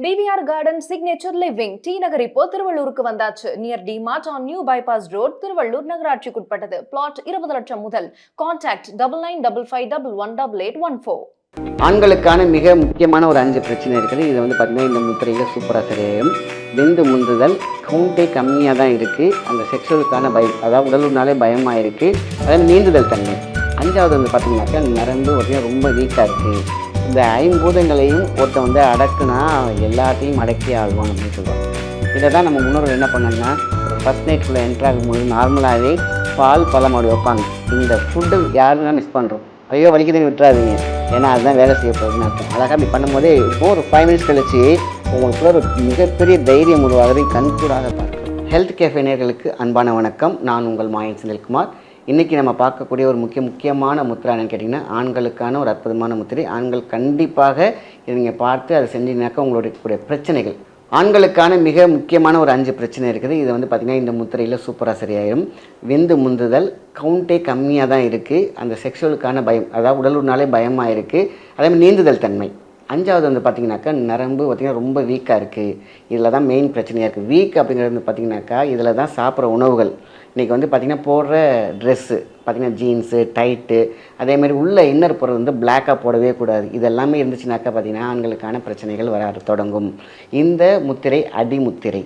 DVR garden signature living T Nagar இப்போ திருவள்ளூருக்கு வந்தாச்சு. Near D Mart on new bypass road, Tiruvallur நகராட்சிக்குட்பட்டது. பிளாட் 20 லட்சம் முதல். கான்டாக்ட் 9955518814. ஆண்களுக்கான மிக முக்கியமான ஒரு 5 பிரச்சனை இருக்குது. இது பார்த்தீங்கன்னா இந்த முத்திரையில் சூப்பராக சரியாயிடும். விந்து முந்துதல் கவுண்டே கம்மியாக தான் இருக்குது. அந்த செக்ஷுவலுக்கான பயம், அதாவது உடலுனாலே பயமாக இருக்குது. அதாவது நீந்துதல் தன்மை. 5வது பார்த்தீங்கன்னாக்கா நரம்பு பார்த்தீங்கன்னா ரொம்ப வீக்காக இருக்குது. இந்த 5 பூதங்களையும் ஒருத்தன் அடக்குனா எல்லாத்தையும் அடக்கி ஆள்வான் அப்படின்னு சொல்லுவாங்க. இதை தான் நம்ம முன்னோர்கள் என்ன பண்ணாங்கன்னா, ஒரு ஃபஸ்ட் நைட்டுக்குள்ளே என்ட்ரு ஆகும்போது நார்மலாகவே பால் பழம் அப்படி வைப்பாங்க. இந்த ஃபுட்டு யாருன்னா மிஸ் பண்ணுறோம், ஐயோ வலிக்குதுன்னு விட்டுறாதீங்க, ஏன்னா அதுதான் வேலை செய்ய போகுதுன்னு அர்த்தம். அழகாக அப்படி பண்ணும்போதே ஒரு 5 மினிட்ஸ் கழிச்சு உங்களுக்கு ஒரு மிகப்பெரிய தைரியம் உருவாகிறதை கண்கூடாக பார்க்கலாம். ஹெல்த் கேஃபே நேயர்களுக்கு அன்பான வணக்கம். நான் உங்கள் மாயன் செந்தில்குமார். இன்றைக்கி நம்ம பார்க்கக்கூடிய ஒரு முக்கியமான முத்திரை என்னன்னு கேட்டிங்கன்னா, ஆண்களுக்கான ஒரு அற்புதமான முத்திரை. ஆண்கள் கண்டிப்பாக இதை நீங்கள் பார்த்து அதை செஞ்சீங்கன்னாக்கா உங்களுடைய பிரச்சனைகள், ஆண்களுக்கான மிக முக்கியமான ஒரு 5 பிரச்சனை இருக்குது. இது பார்த்திங்கன்னா இந்த முத்திரையில் சூப்பராக சரியாயிடும். விந்து முந்துதல் கவுண்டே கம்மியாக தான் இருக்குது. அந்த செக்ஷுவலுக்கான பயம், அதாவது உடலுனாலே பயமாக இருக்குது. அதேமாதிரி நீந்துதல் தன்மை. 5வது பார்த்திங்கனாக்கா நரம்பு பார்த்திங்கன்னா ரொம்ப வீக்காக இருக்குது. இதில் தான் மெயின் பிரச்சனையாக இருக்குது. வீக் அப்படிங்கிறது பார்த்திங்கனாக்கா இதில் தான் சாப்பிட்ற உணவுகள். இன்றைக்கி பார்த்திங்கன்னா போடுற ட்ரெஸ்ஸு பார்த்திங்கன்னா ஜீன்ஸு டைட்டு, அதேமாதிரி உள்ள இன்னர் பொருள் பிளாக்காக போடவே கூடாது. இதெல்லாமே இருந்துச்சுனாக்கா பார்த்திங்கன்னா ஆண்களுக்கான பிரச்சனைகள் வர தொடங்கும். இந்த முத்திரை அடிமுத்திரை.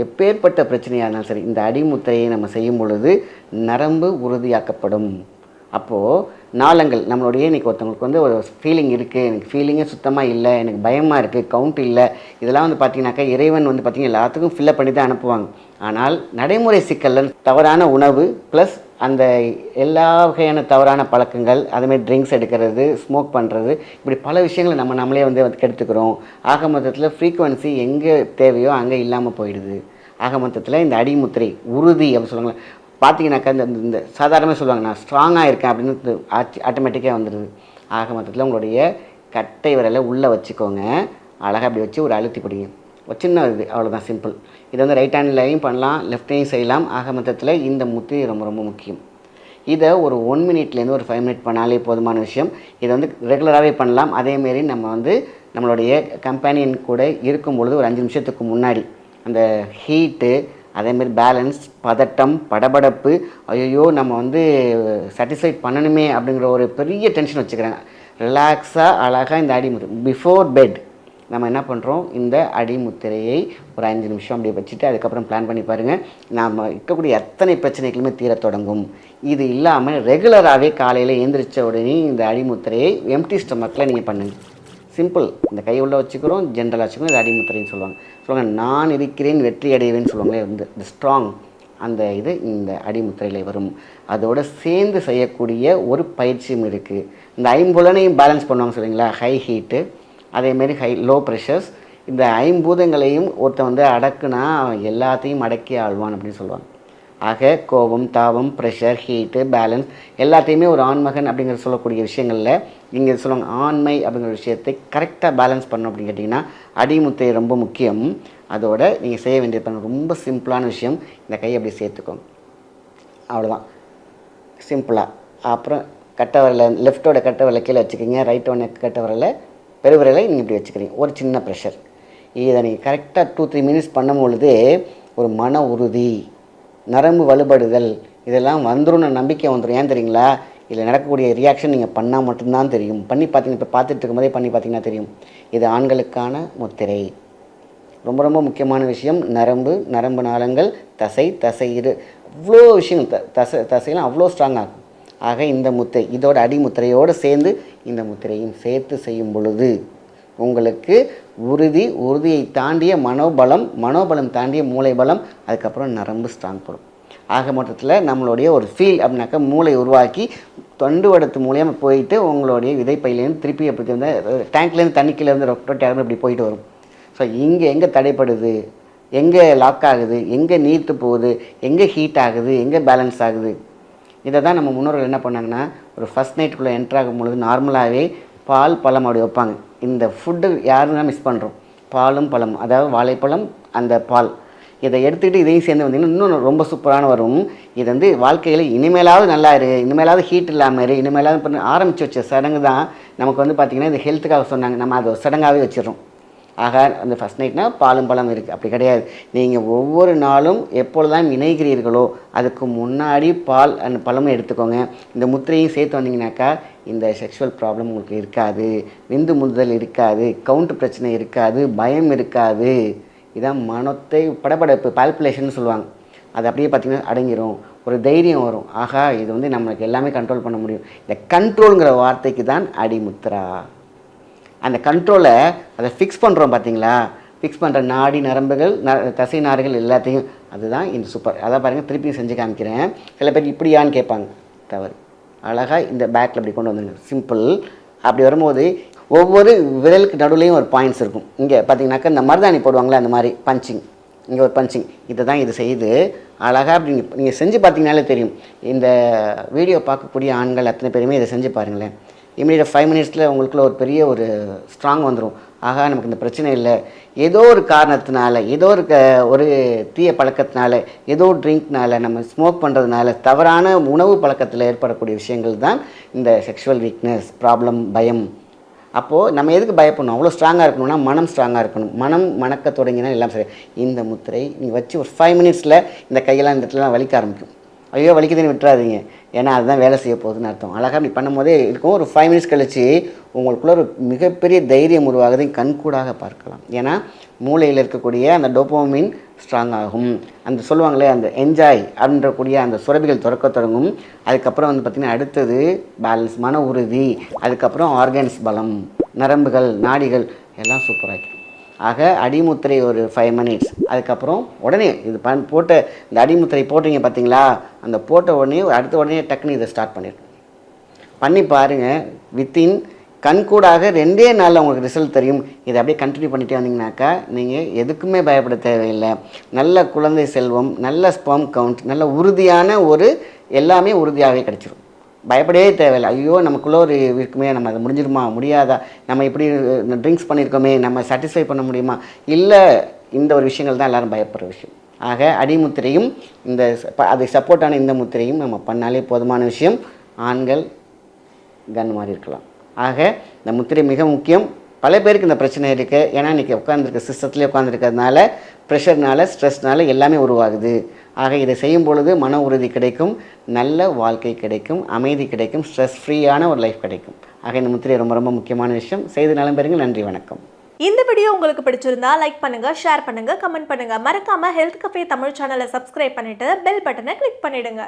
எப்பேற்பட்ட பிரச்சனையாக இருந்தாலும் சரி, இந்த அடிமுத்திரையை நம்ம செய்யும் பொழுது நரம்பு உறுதியாக்கப்படும். அப்போது நாளங்கள் நம்மளுடைய இன்றைக்கி ஒருத்தவங்களுக்கு ஒரு ஃபீலிங் இருக்குது, எனக்கு ஃபீலிங்கே சுத்தமாக இல்லை, எனக்கு பயமாக இருக்குது, கவுண்ட் இல்லை, இதெல்லாம் பார்த்திங்கனாக்கா இறைவன் பார்த்திங்கன்னா எல்லாத்துக்கும் ஃபில்லப் பண்ணி தான் அனுப்புவாங்க. ஆனால் நடைமுறை சிக்கலில் தவறான உணவு ப்ளஸ் அந்த எல்லா வகையான தவறான பழக்கங்கள், அதுமாதிரி ட்ரிங்க்ஸ் எடுக்கிறது, ஸ்மோக் பண்ணுறது, இப்படி பல விஷயங்களை நம்மளே கெடுத்துக்கிறோம். ஆக மொத்தத்தில் ஃப்ரீக்குவன்சி எங்கே தேவையோ அங்கே இல்லாமல் போயிடுது. ஆக மொத்தத்தில் இந்த அடிமுத்திரை உறுதி அப்படின்னு சொல்லுவாங்க. பார்த்தீங்கன்னாக்கா இந்த சாதாரணமாக சொல்லுவாங்க, நான் ஸ்ட்ராங்காக இருக்கேன் அப்படின்னு ஆட்டோமேட்டிக்காக வந்துடுது. ஆக மொத்தத்தில் உங்களுடைய கட்டை விரலை உள்ளே வச்சுக்கோங்க. அழகாக அப்படி வச்சு ஒரு அழுத்தி பிடிங்க. ஒரு சின்ன இது, அவ்வளோதான், சிம்பிள். இது ரைட் ஹேண்ட்லையும் பண்ணலாம், லெஃப்ட் ஹேண்ட்லையும் செய்யலாம். ஆக மொத்தத்தில் இந்த முத்திரை ரொம்ப ரொம்ப முக்கியம். இதை ஒரு 1 மினிட்லேருந்து ஒரு 5 மினிட் பண்ணாலே போதுமான விஷயம். இதை ரெகுலராகவே பண்ணலாம். அதேமாரி நம்ம நம்மளுடைய கம்பெனியன் கூட இருக்கும் பொழுது ஒரு 5 நிமிஷத்துக்கு முன்னாடி அந்த ஹீட்டு, அதேமாரி பேலன்ஸ், பதட்டம், படபடப்பு, ஐயோ நம்ம சாட்டிஸ்ஃபைட் பண்ணணுமே அப்படிங்கிற ஒரு பெரிய டென்ஷன் வச்சுக்கிறாங்க. ரிலாக்ஸாக அழகாக இந்த அடிமுத்திரை பிஃபோர் பெட் நம்ம என்ன பண்ணுறோம், இந்த அடிமுத்திரையை ஒரு 5 நிமிஷம் அப்படியே வச்சுட்டு அதுக்கப்புறம் பிளான் பண்ணி பாருங்கள். நாம் இருக்கக்கூடிய அத்தனை பிரச்சனைகளுமே தீரத் தொடங்கும். இது இல்லாமல் ரெகுலராகவே காலையில் எழுந்திரிச்ச உடனே இந்த அடிமுத்திரையை எம்டி ஸ்டொமக்கில் நீங்கள் பண்ணுங்கள். சிம்பிள். இந்த கை உள்ள வச்சுக்கிறோம், ஜென்ரலாக வச்சுக்கிறோம். இது அடிமுத்திரைன்னு சொல்லுவாங்க. நான் இருக்கிறேன் வெற்றி அடைவேன்னு சொல்லுவாங்களே, இந்த ஸ்ட்ராங் அந்த இது இந்த அடிமுத்திரையில் வரும். அதோடு சேர்ந்து செய்யக்கூடிய ஒரு பயிற்சியும் இருக்குது. இந்த 5 புலனையும் பேலன்ஸ் பண்ணுவாங்க சொல்லுங்களா, ஹை ஹீட்டு, அதேமாரி லோ ப்ரெஷர்ஸ். இந்த 5 பூதங்களையும் ஒருத்தன் அடக்குனா எல்லாத்தையும் அடக்கி ஆள்வான் அப்படின்னு சொல்லுவாங்க. ஆக கோபம், தாபம், ப்ரெஷர், ஹீட்டு, பேலன்ஸ் எல்லாத்தையுமே ஒரு ஆண்மகன் அப்படிங்கிற சொல்லக்கூடிய விஷயங்களில் இங்கே சொல்லுவாங்க. ஆண்மை அப்படிங்கிற விஷயத்தை கரெக்டாக பேலன்ஸ் பண்ணணும் அப்படின்னு கேட்டிங்கன்னா அடிமுத்திரை ரொம்ப முக்கியம். அதோட நீங்கள் செய்ய வேண்டியது ரொம்ப சிம்பிளான விஷயம். இந்த கையை அப்படி சேர்த்துக்கோங்க, அவ்வளோதான், சிம்பிளாக. அப்புறம் கட்டவரில் லெஃப்ட்டோட கட்டவரில் கீழே வச்சுக்கிங்க, ரைட்டோட கட்டவரில் பெருவிரலை நீங்கள் இப்படி வச்சுக்கிறீங்க. ஒரு சின்ன ப்ரெஷர். இதை நீங்கள் கரெக்டாக 2-3 மினிட்ஸ் பண்ணும்பொழுது ஒரு மன உறுதி, நரம்பு வலுப்படுதல் இதெல்லாம் வந்துடும், நம்பிக்கை வந்துடும். ஏன் தெரியுங்களா, இதில் நடக்கக்கூடிய ரியாக்ஷன் நீங்கள் பண்ணால் மட்டும்தான் தெரியும். பண்ணி பார்த்தீங்கன்னா, இப்போ பார்த்துட்டு இருக்கும்போதே பண்ணி பார்த்தீங்கன்னா தெரியும். இது ஆண்களுக்கான முத்திரை. ரொம்ப ரொம்ப முக்கியமான விஷயம். நரம்பு நாளங்கள், தசை அவ்வளோ விஷயங்கள், தசையெல்லாம் அவ்வளோ ஸ்ட்ராங்காகும். ஆக இந்த முத்திரை இதோட அடிமுத்திரையோடு சேர்ந்து இந்த முத்திரையும் சேர்த்து செய்யும் பொழுது உங்களுக்கு உறுதியை தாண்டிய மனோபலம் தாண்டிய மூளை பலம், அதுக்கப்புறம் நரம்பு ஸ்ட்ராங் படும். ஆக மொத்தத்தில் நம்மளுடைய ஒரு ஃபீல் அப்படின்னாக்கா மூளை உருவாக்கி தொண்டு வடத்து மூலியமாக போயிட்டு உங்களுடைய விதைப்பையிலேருந்து திருப்பி அப்படி டேங்க்லேருந்து தண்ணிக்கிலேருந்து ரொட்டேருந்து அப்படி போயிட்டு வரும். ஸோ இங்கே எங்கே தடைப்படுது, எங்கே லாக் ஆகுது, எங்கே நீர்த்து போகுது, எங்கே ஹீட் ஆகுது, எங்கே பேலன்ஸ் ஆகுது, இதை தான் நம்ம முன்னோர்கள் என்ன பண்ணாங்கன்னா, ஒரு ஃபஸ்ட் நைட்டுக்குள்ளே என்ட்ரு ஆகும் பொழுது நார்மலாகவே பால் பழம் அப்படி வைப்பாங்க. இந்த ஃபுட்டு யாருன்னா மிஸ் பண்ணுறோம். பாலும் பழம், அதாவது வாழைப்பழம், அந்த பால், இதை எடுத்துக்கிட்டு இதையும் சேர்ந்து வந்தீங்கன்னா இன்னும் ரொம்ப சூப்பரான வரும். இது வாழ்க்கையில் இனிமேலாவது நல்லா இனிமேலாவது ஹீட் இல்லாமல் இனிமேலாவது பண்ண ஆரம்பித்து வச்ச சடங்கு தான் நமக்கு பார்த்திங்கன்னா இது ஹெல்த்துக்காக சொன்னாங்க. நம்ம அதை சடங்காகவே வச்சிடறோம். ஆக அந்த ஃபஸ்ட் நைட்னா பாலும் பழம் இருக்குது, அப்படி கிடையாது. நீங்கள் ஒவ்வொரு நாளும் எப்பொழுதுதான் இணைகிறீர்களோ அதுக்கு முன்னாடி பால் அந்த பழமும் எடுத்துக்கோங்க. இந்த முத்திரையும் சேர்த்து வந்தீங்கன்னாக்கா இந்த செக்ஷுவல் ப்ராப்ளம் உங்களுக்கு இருக்காது, விந்து முந்துதல் இருக்காது, கவுண்ட் பிரச்சனை இருக்காது, பயம் இருக்காது. இதான் மனத்தை படபடப்பு பால்புலேஷன் சொல்லுவாங்க. அது அப்படியே பார்த்திங்கன்னா அடங்கிடும், ஒரு தைரியம் வரும். ஆகா இது வந்து நம்மளுக்கு எல்லாமே கண்ட்ரோல் பண்ண முடியும். இந்த கண்ட்ரோலுங்கிற வார்த்தைக்கு தான் அடிமுத்ரா. அந்த கண்ட்ரோலை அதை ஃபிக்ஸ் பண்ணுறோம் பார்த்தீங்களா, ஃபிக்ஸ் பண்ணுற நாடி நரம்புகள் தசை நார்கள் எல்லாத்தையும், அதுதான் இந்த சூப்பர். அதான் பாருங்கள், திருப்பியும் செஞ்சு காமிக்கிறேன். சில பேர் இப்படியான்னு கேட்பாங்க, தவறு. அழகாக இந்த பேக்கில் அப்படி கொண்டு வந்துருங்க, சிம்பிள். அப்படி வரும்போது ஒவ்வொரு விரலுக்கு நடுவுலையும் ஒரு பாயிண்ட்ஸ் இருக்கும். இங்கே பார்த்தீங்கன்னாக்கா இந்த மருதாணி போடுவாங்களே அந்த மாதிரி பஞ்சிங், இங்கே ஒரு பஞ்சிங், இதை தான் இது செய்யுது. அழகாக அப்படி நீங்கள் செஞ்சு பார்த்தீங்கனாலே தெரியும். இந்த வீடியோ பார்க்கக்கூடிய ஆண்கள் அத்தனை பேருமே இதை செஞ்சு பாருங்களேன். இமீடியட் 5 மினிட்ஸில் உங்களுக்குள்ள ஒரு பெரிய ஒரு ஸ்ட்ராங் வந்துடும். ஆகா நமக்கு இந்த பிரச்சனை இல்லை. ஏதோ ஒரு காரணத்தினால, ஏதோ ஒரு தீய பழக்கத்தினால, ஏதோ ட்ரிங்க்னால, நம்ம ஸ்மோக் பண்ணுறதுனால, தவறான உணவு பழக்கத்தில் ஏற்படக்கூடிய விஷயங்கள் தான் இந்த செக்ஷுவல் வீக்னஸ் ப்ராப்ளம், பயம். அப்போது நம்ம எதுக்கு பயப்படணும்? அவ்வளோ ஸ்ட்ராங்காக இருக்கணும்னா மனம் ஸ்ட்ராங்காக இருக்கணும். மனம் மணக்க தொடங்கினா எல்லாம் சரி. இந்த முத்திரை நீங்கள் வச்சு ஒரு 5 மினிட்ஸில் இந்த கையெல்லாம் இந்த இடத்துலலாம் வலிக்க ஆரம்பிக்கும். ஐயோ வலிக்குதுன்னு விட்டுறாதீங்க, ஏன்னா அதுதான் வேலை செய்ய போகுதுன்னு அர்த்தம். அழகாக இப்படி பண்ணும்போதே இருக்கும். ஒரு 5 மினிட்ஸ் கழித்து உங்களுக்குள்ள ஒரு மிகப்பெரிய தைரியம் உருவாகுதை கண்கூடாக பார்க்கலாம். ஏன்னா மூளையில் இருக்கக்கூடிய அந்த டோபோமின் ஸ்ட்ராங் ஆகும். அந்த சொல்லுவாங்களே அந்த என்ஜாய் அப்படின்றக்கூடிய அந்த சுரபிகள் துறக்க தொடங்கும். அதுக்கப்புறம் வந்து பார்த்திங்கன்னா அடுத்தது பேலன்ஸ், மன உறுதி, அதுக்கப்புறம் ஆர்கன்ஸ் பலம், நரம்புகள், நாடிகள் எல்லாம் சூப்பராகிடும். ஆக அடிமுத்திரை ஒரு 5 மினிட்ஸ், அதுக்கப்புறம் உடனே இது போட்ட இந்த அடிமுத்திரை போட்டீங்க பார்த்தீங்களா, அந்த போட்ட உடனே அடுத்த உடனே டக்குன்னு இதை ஸ்டார்ட் பண்ணிடணும். பண்ணி பாருங்கள், வித்தின் கண்கூடாக 2 நாளில் உங்களுக்கு ரிசல்ட் தெரியும். இதை அப்படியே கண்டினியூ பண்ணிகிட்டே வந்தீங்கன்னாக்கா நீங்கள் எதுக்குமே பயப்பட தேவையில்லை. நல்ல குழந்தை செல்வம், நல்ல ஸ்பெர்ம் கவுண்ட், நல்ல உறுதியான ஒரு எல்லாமே உறுதியாகவே கிடச்சிரும். பயப்படவே தேவையில்லை. ஐயோ நமக்குள்ளே ஒரு இருக்குமே, நம்ம அதை முடிஞ்சிருமா முடியாதா, நம்ம இப்படி ட்ரிங்க்ஸ் பண்ணியிருக்கோமே, நம்ம சாட்டிஸ்ஃபை பண்ண முடியுமா, இல்லை, இந்த ஒரு விஷயங்கள் தான் எல்லோரும் பயப்படுற விஷயம். ஆக அடிமுத்திரையும் இந்த அதை சப்போர்ட்டான இந்த முத்திரையும் நம்ம பண்ணாலே போதுமான விஷயம். ஆண்கள் கன் மாதிரி இருக்கலாம். ஆக இந்த முத்திரை மிக முக்கியம். பல பேருக்கு இந்த பிரச்சனை இருக்குது. ஏன்னா இன்றைக்கி உட்காந்துருக்க சிஸ்டத்துலேயே உட்காந்துருக்கிறதுனால, ப்ரெஷர்னால, ஸ்ட்ரெஸ்னால எல்லாமே உருவாகுது. ஆக இதை செய்யும் பொழுது மன உறுதி கிடைக்கும், நல்ல வாழ்க்கை கிடைக்கும், அமைதி கிடைக்கும், ஸ்ட்ரெஸ் ஃப்ரீயான ஒரு லைஃப் கிடைக்கும். ஆக இந்த முத்திரை ரொம்ப ரொம்ப முக்கியமான விஷயம். செய்து நலம் பெறுங்க. நன்றி, வணக்கம். இந்த வீடியோ உங்களுக்கு பிடிச்சிருந்தா லைக் பண்ணுங்க, ஷேர் பண்ணுங்க, கமெண்ட் பண்ணுங்க. மறக்காம ஹெல்த் கஃபே தமிழ் சேனலை சப்ஸ்கிரைப் பண்ணிட்டு பெல் பட்டனை கிளிக் பண்ணிடுங்க.